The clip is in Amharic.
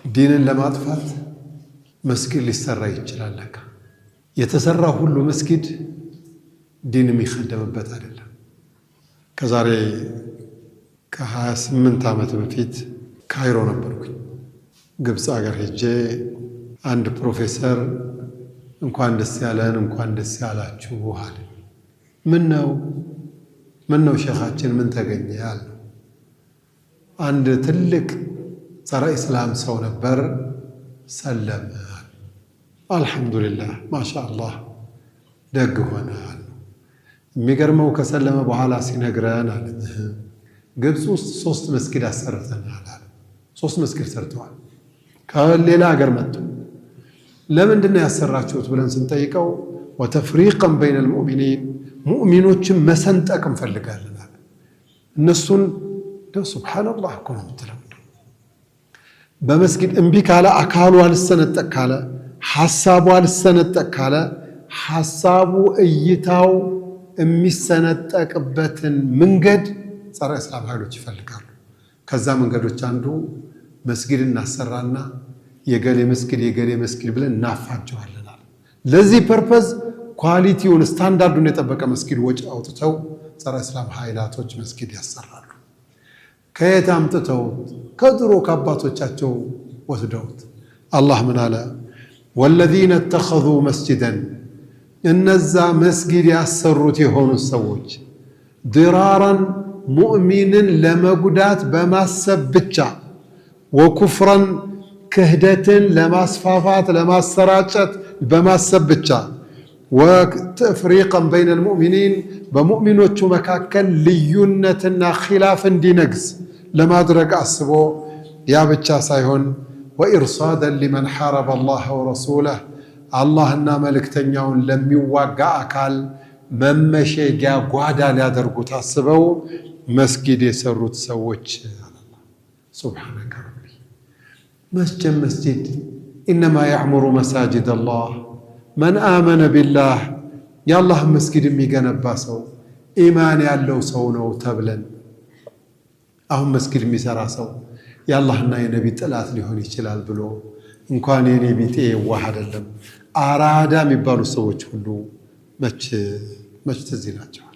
ዲንን ለማጥፋት መስጊድ ሊሰራ ይችላል። ለካ የተሰራ ሁሉ መስጊድ ዲን የሚخدمበት አይደለም። ከዛሬ ከ28 ዓመት በፊት ካይሮ ነበርኩኝ። ግብጽ ሀገር ሄጄ አንድ ፕሮፌሰር እንኳን ደስ ያለን እንኳን ደስ ያላችሁ አለ። ምን ነው ሼኻችን ምን ተገኘ አለ። አንድ ትልቅ ጸረ እስላም ሰው ነበር፣ ሰለመ። አልহামዱሊላህ ማሻአላህ ደግ ሆነ አለ። የሚገርመው ከሰለመ በኋላ ሲነግረን አለ ግብጽ ውስጥ 3 መስጊድ አሰርተናል አለ። 3 መስጊድ ሰርተዋል። ከሌላ ሀገር መጡ። ለምንድን ነው ያሰራችሁት ብለን ስንጠይቀው ወተፍሪቀን በይነ المؤمنين ሙእሚኖችን መሰንጠቅ እንፈልጋለን አለ። እነሱን ሱብሃንአላህ እኮ ነው የምትለው። በመስጊድ እምቢ ካለ አካሉ አልሰነጠቅ ካለ ሐሳቡ አልሰነጠቅ ካለ ሐሳቡ እይታው የሚሰነጠቅበትን መንገድ ጸረ እስላም ኃይሎች ይፈልጋሉ። ከዛ መንገዶች አንዱ መስጊድ እናሰራና የገሌ መስጊድ ብለን እናፋጀዋለን አለ። ለዚህ ፐርፐዝ ኳሊቲውን ስታንዳርዱን የጠበቀ መስጊድ ወጪ አውጥተው ጸረ እስላም ኃይላቶች መስጊድ ያሰራሉ። ከየት አምጥተው? ከድሮ ከአባቶቻቸው ወስደውት። አላህ ምን አለ? ወለዚነ ተኸዙ መስጂደን እነዛ መስጊድ ያሰሩት የሆኑ ሰዎች ድራራን ሙእሚንን ለመጉዳት በማሰብ ብቻ ወኩፍረን ክህደትን ለማስፋፋት ለማሰራጨት በማሰብ ብቻ ወተፍሪቀን በይነ المؤمنين በሙእሚኖቹ መካከል ልዩነትና ኺላፍ እንዲነግስ ለማድረግ አስቦ ያ ብቻ ሳይሆን ወኢርሳደን ሊመን ሐረበ አላህ ወረሱለህ አላህና መልእክተኛውን ለሚዋጋ አካል መመሸጊያ ጓዳ ሊያደርጉ ታስበው መስጊድ የሰሩት ሰዎች ሱብሃነከ ረቢ። መስጂድ ኢነማ ያዕሙሩ መሳጅድ አላህ መን አመነ ቢላህ የአላህ መስጊድ የሚገነባ ሰው ኢማን ያለው ሰው ነው ተብለን። አሁን መስጊድ የሚሰራ ሰው የአላህና የነቢ ጥላት ሊሆን ይችላል ብሎ እንኳን የኔ ቢጤ ዋህ አይደለም አራዳ የሚባሉ ሰዎች ሁሉ መች ትዝ ይላቸዋል።